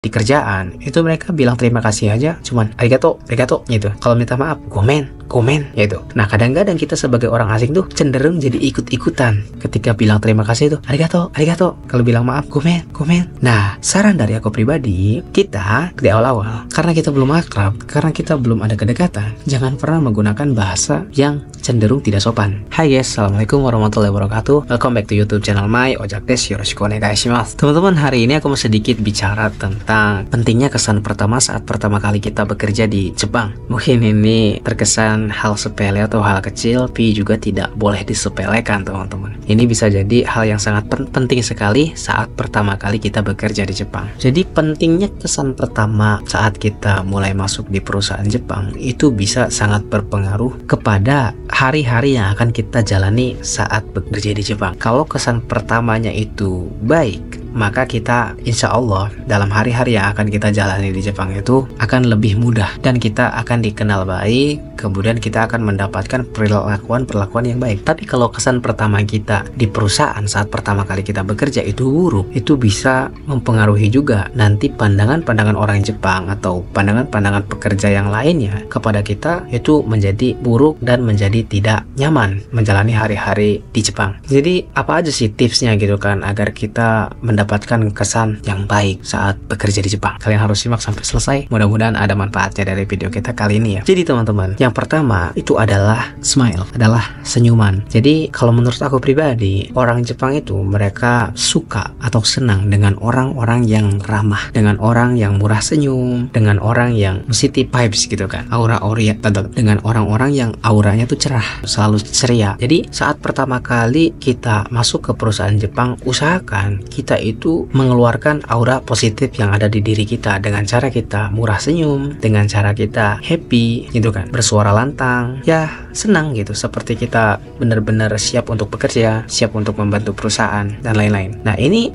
di kerjaan itu mereka bilang terima kasih aja cuman arigato, arigato gitu. Kalau minta maaf, gomen, gomen gitu. Nah, kadang-kadang kita sebagai orang asing tuh cenderung jadi ikut-ikutan. Ketika bilang terima kasih itu arigato, arigato. Kalau bilang maaf, gomen, gomen. Nah, saran dari aku pribadi, kita di awal-awal karena kita belum akrab, karena kita belum ada kedekatan, jangan pernah menggunakan bahasa yang cenderung tidak sopan. Hai guys, assalamualaikum warahmatullahi wabarakatuh. Welcome back to YouTube channel my Ojak Des. Yoroshiku onegaishimasu. Teman-teman, hari ini aku mau sedikit bicara tentang pentingnya kesan pertama saat pertama kali kita bekerja di Jepang. Mungkin ini terkesan hal sepele atau hal kecil, tapi juga tidak boleh disepelekan teman-teman. Ini bisa jadi hal yang sangat penting sekali saat pertama kali kita bekerja di Jepang. Jadi pentingnya kesan pertama saat kita mulai masuk di perusahaan Jepang itu bisa sangat berpengaruh kepada hari-hari yang akan kita jalani saat bekerja di Jepang. Kalau kesan pertamanya itu baik, maka kita insya Allah dalam hari-hari yang akan kita jalani di Jepang itu akan lebih mudah dan kita akan dikenal baik, kemudian kita akan mendapatkan perlakuan yang baik. Tapi kalau kesan pertama kita di perusahaan saat pertama kali kita bekerja itu buruk, itu bisa mempengaruhi juga nanti pandangan-pandangan orang Jepang atau pandangan-pandangan pekerja yang lainnya kepada kita itu menjadi buruk dan menjadi tidak nyaman menjalani hari-hari di Jepang. Jadi apa aja sih tipsnya gitu kan agar kita mendapatkan kesan yang baik saat bekerja di Jepang? Kalian harus simak sampai selesai. Mudah-mudahan ada manfaatnya dari video kita kali ini ya. Jadi teman-teman, yang pertama itu adalah smile, adalah senyuman. Jadi kalau menurut aku pribadi, orang Jepang itu mereka suka atau senang dengan orang-orang yang ramah, dengan orang yang murah senyum, dengan orang yang positive vibes gitu kan, aura-aura, dengan orang-orang yang auranya tuh cerah, selalu ceria. Jadi saat pertama kali kita masuk ke perusahaan Jepang, usahakan kita itu mengeluarkan aura positif yang ada di diri kita dengan cara kita murah senyum, dengan cara kita happy gitu kan, bersuara lantang, ya senang gitu, seperti kita benar-benar siap untuk bekerja, siap untuk membantu perusahaan dan lain-lain. Nah ini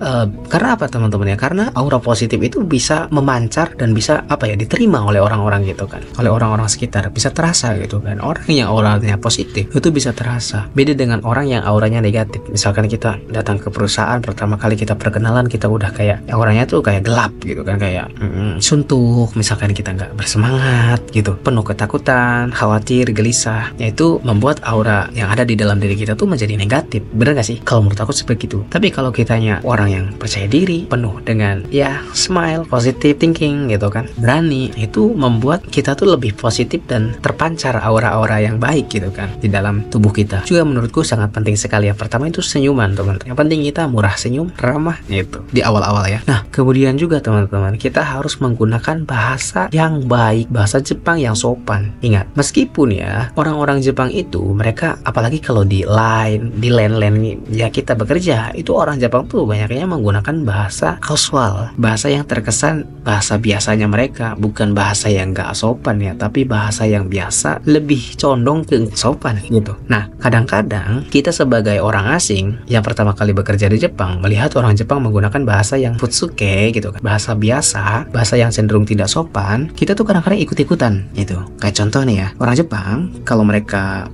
karena apa teman-teman ya? Karena aura positif itu bisa memancar dan bisa diterima oleh orang-orang gitu kan, oleh orang-orang sekitar, bisa terasa gitu kan. Orang yang auranya positif itu bisa terasa, beda dengan orang yang auranya negatif. Misalkan kita datang ke perusahaan pertama kali kita perkenalan, kita udah kayak auranya tuh kayak gelap gitu kan, kayak suntuk, misalkan kita nggak bersemangat gitu, penuh ketakutan, khawatir, gelisah, yaitu membuat aura yang ada di dalam diri kita tuh menjadi negatif. Bener gak sih? Kalau menurut aku seperti itu. Tapi kalau kitanya orang yang percaya diri, penuh dengan ya smile, positive thinking gitu kan, berani, itu membuat kita tuh lebih positif dan terpancar aura-aura yang baik gitu kan di dalam tubuh kita. Juga menurutku sangat penting sekali. Yang pertama itu senyuman teman-teman. Yang penting kita murah senyum, ramah gitu di awal-awal ya. Nah kemudian juga teman-teman, kita harus menggunakan bahasa yang baik, bahasa Jepang yang sopan. Ingat, meskipun ya orang-orang Jepang itu mereka, apalagi kalau di line ya kita bekerja, itu orang Jepang tuh banyaknya menggunakan bahasa casual, bahasa yang terkesan bahasa biasanya mereka, bukan bahasa yang gak sopan ya, tapi bahasa yang biasa, lebih condong ke sopan gitu. Nah kadang-kadang kita sebagai orang asing yang pertama kali bekerja di Jepang melihat orang Jepang menggunakan bahasa yang futsuke gitu kan, bahasa biasa, bahasa yang cenderung tidak sopan, kita tuh kadang-kadang ikut-ikutan gitu. Kayak contoh nih ya, orang Jepang kalau mereka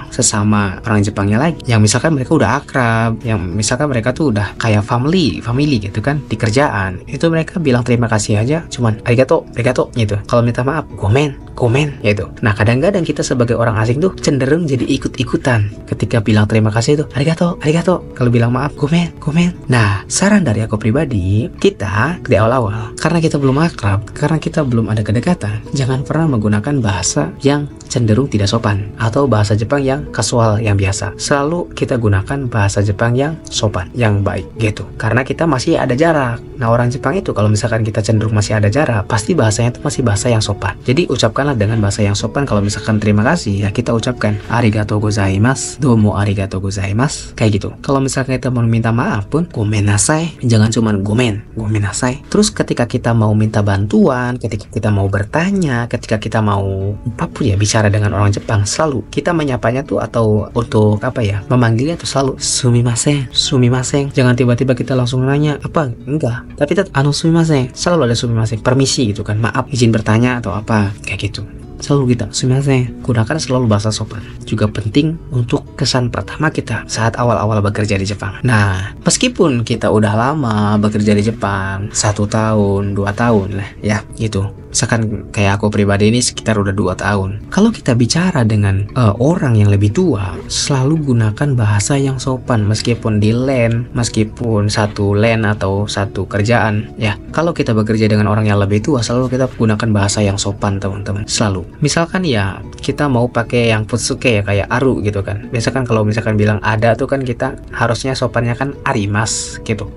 sesama orang Jepangnya lagi, yang misalkan mereka udah akrab, yang misalkan mereka tuh udah kayak family gitu kan di kerjaan, itu mereka bilang terima kasih aja cuman arigato, arigato gitu. Kalau minta maaf, gomen, gomen gitu. Nah kadang-kadang kita sebagai orang asing tuh cenderung jadi ikut-ikutan. Ketika bilang terima kasih itu arigato, arigato. Kalau bilang maaf, gomen, gomen. Nah saran dari aku pribadi, kita di awal-awal karena kita belum akrab, karena kita belum ada kedekatan, jangan pernah menggunakan bahasa yang cenderung tidak sopan atau bahasa Jepang yang casual, yang biasa. Selalu kita gunakan bahasa Jepang yang sopan, yang baik gitu. Karena kita masih ada jarak. Nah orang Jepang itu kalau misalkan kita cenderung masih ada jarak, pasti bahasanya itu masih bahasa yang sopan. Jadi ucapkanlah dengan bahasa yang sopan. Kalau misalkan terima kasih ya kita ucapkan arigatou gozaimasu, domo arigatou gozaimasu, kayak gitu. Kalau misalkan kita mau minta maaf pun gomenasai, jangan cuman gomenasai. Terus ketika kita mau minta bantuan, ketika kita mau bertanya, ketika kita mau apapun ya bicara dengan orang Jepang, selalu kita menyapanya tuh atau untuk memanggilnya tuh selalu sumimasen, sumimasen. Jangan tiba-tiba kita langsung nanya apa, enggak, tapi sumimasen, selalu ada sumimasen, permisi gitu kan, maaf, izin bertanya atau apa kayak gitu. selalu kita sumimasen. Gunakan selalu bahasa sopan. Juga penting untuk kesan pertama kita saat awal-awal bekerja di Jepang. Nah, meskipun kita udah lama bekerja di Jepang, 1 tahun, 2 tahun lah ya gitu. Misalkan kayak aku pribadi ini sekitar udah 2 tahun. Kalau kita bicara dengan orang yang lebih tua, selalu gunakan bahasa yang sopan meskipun di LAN, meskipun satu LAN atau satu kerjaan. Ya, kalau kita bekerja dengan orang yang lebih tua, selalu kita gunakan bahasa yang sopan, teman-teman. Selalu. Misalkan ya, kita mau pakai yang futsuke ya kayak aru gitu kan. Biasakan kalau misalkan bilang ada tuh kan kita harusnya sopannya kan arimas gitu.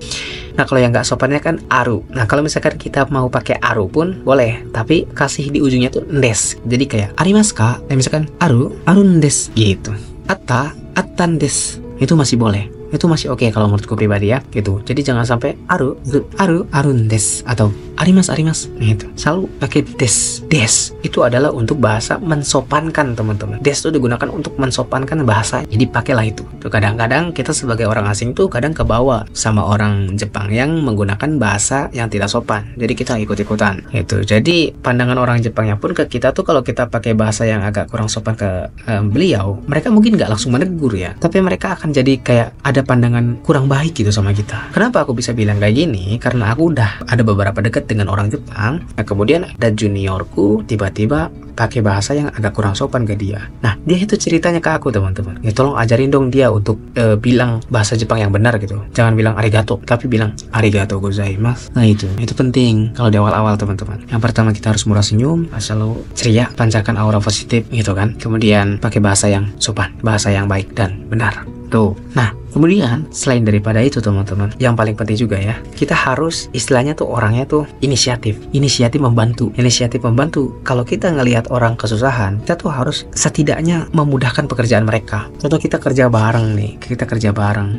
Nah, kalau yang nggak sopannya kan aru. Nah, kalau misalkan kita mau pakai aru pun boleh, tapi kasih di ujungnya tuh ndes. Jadi kayak arimas ka, misalkan aru ndes gitu. Atan des. Itu masih boleh. Itu masih oke kalau menurutku pribadi ya gitu. Jadi jangan sampai arun des atau arimas gitu. Selalu pakai des. Itu adalah untuk bahasa mensopankan, teman-teman. Des itu digunakan untuk mensopankan bahasa. Jadi pakailah itu. Tuh kadang-kadang kita sebagai orang asing tuh kadang kebawa sama orang Jepang yang menggunakan bahasa yang tidak sopan. Jadi kita ikut-ikutan gitu. Jadi pandangan orang Jepangnya pun ke kita tuh kalau kita pakai bahasa yang agak kurang sopan ke beliau, mereka mungkin nggak langsung menegur ya, tapi mereka akan jadi kayak ada pandangan kurang baik gitu sama kita. Kenapa aku bisa bilang kayak gini? Karena aku udah ada beberapa dekat dengan orang Jepang. Nah, kemudian ada juniorku tiba-tiba pakai bahasa yang agak kurang sopan ke dia. Nah, dia itu ceritanya ke aku, teman-teman. Ya tolong ajarin dong dia untuk bilang bahasa Jepang yang benar gitu. Jangan bilang arigato, tapi bilang arigato gozaimasu. Nah, itu penting kalau di awal-awal, teman-teman. Yang pertama kita harus murah senyum, selalu ceria, pancarkan aura positif gitu kan. Kemudian pakai bahasa yang sopan, bahasa yang baik dan benar. Tuh. Nah, kemudian selain daripada itu, teman-teman, yang paling penting juga ya, kita harus istilahnya tuh orangnya tuh inisiatif membantu. Kalau kita ngelihat orang kesusahan, kita tuh harus setidaknya memudahkan pekerjaan mereka. Contoh kita kerja bareng,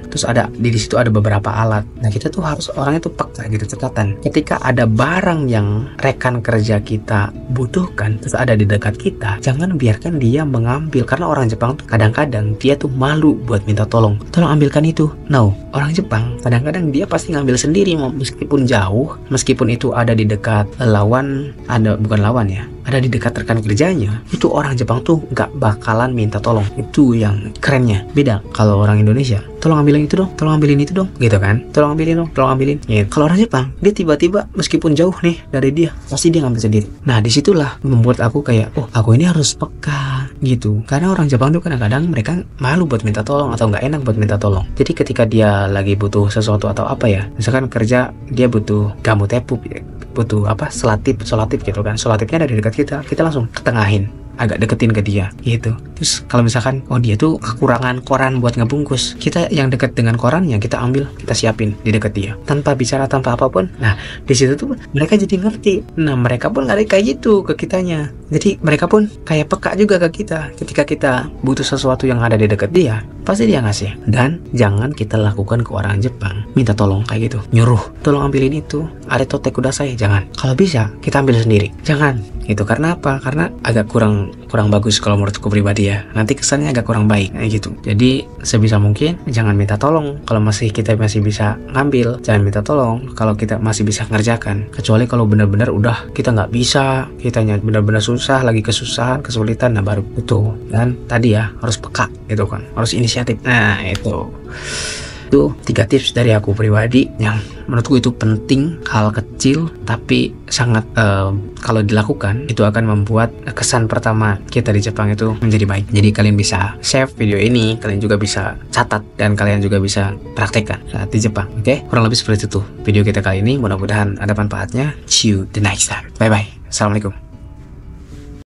terus ada di situ ada beberapa alat. Nah, kita tuh harus orangnya tuh peka gitu, cekatan. Ketika ada barang yang rekan kerja kita butuhkan, terus ada di dekat kita, jangan biarkan dia mengambil, karena orang Jepang tuh kadang-kadang dia tuh malu buat minta tolong ambilkan itu. No, orang Jepang kadang-kadang dia pasti ngambil sendiri meskipun jauh, meskipun itu ada di dekat ada di dekat rekan kerjanya. Itu orang Jepang tuh nggak bakalan minta tolong. Itu yang kerennya. Beda kalau orang Indonesia, tolong ambilin itu dong, tolong ambilin itu dong, gitu kan, tolong ambilin. Gitu. Kalau orang Jepang, dia tiba-tiba meskipun jauh nih dari dia, pasti dia ngambil sendiri. Nah, disitulah membuat aku kayak, oh, aku ini harus peka gitu. Karena orang Jepang tuh kadang-kadang mereka malu buat minta tolong atau nggak enak buat minta tolong. Jadi ketika dia lagi butuh sesuatu atau apa ya, misalkan kerja dia butuh gamu tepu, butuh selatip gitu kan, selatipnya dari dekat kita langsung ketengahin, agak deketin ke dia gitu. Terus kalau misalkan dia tuh kekurangan koran buat ngebungkus, kita yang dekat dengan korannya kita ambil, kita siapin di dekat dia tanpa bicara, tanpa apapun. Nah, di situ tuh mereka jadi ngerti. Nah, mereka pun nggak kayak gitu ke kitanya. Jadi mereka pun kayak peka juga ke kita. Ketika kita butuh sesuatu yang ada di dekat dia, pasti dia ngasih. Dan jangan kita lakukan ke orang Jepang minta tolong kayak gitu, nyuruh tolong ambilin itu, aretote kudasai. Jangan. Kalau bisa kita ambil sendiri, jangan gitu. Karena apa? Karena agak kurang bagus kalau menurutku pribadi ya. Nanti kesannya agak kurang baik kayak gitu. Jadi sebisa mungkin jangan minta tolong. Kalau kita masih bisa ngambil, jangan minta tolong kalau kita masih bisa ngerjakan. Kecuali kalau benar-benar udah kita nggak bisa, kitanya benar-benar susah, lagi kesulitan, nah baru butuh. Dan tadi ya harus peka gitu kan, harus inisiatif. Nah, itu 3 tips dari aku pribadi yang menurutku itu penting, hal kecil tapi sangat kalau dilakukan itu akan membuat kesan pertama kita di Jepang itu menjadi baik. Jadi kalian bisa save video ini, kalian juga bisa catat, dan kalian juga bisa praktekkan saat di Jepang. Oke? Kurang lebih seperti itu video kita kali ini. Mudah-mudahan ada manfaatnya. See you the next time. Bye bye. Assalamualaikum.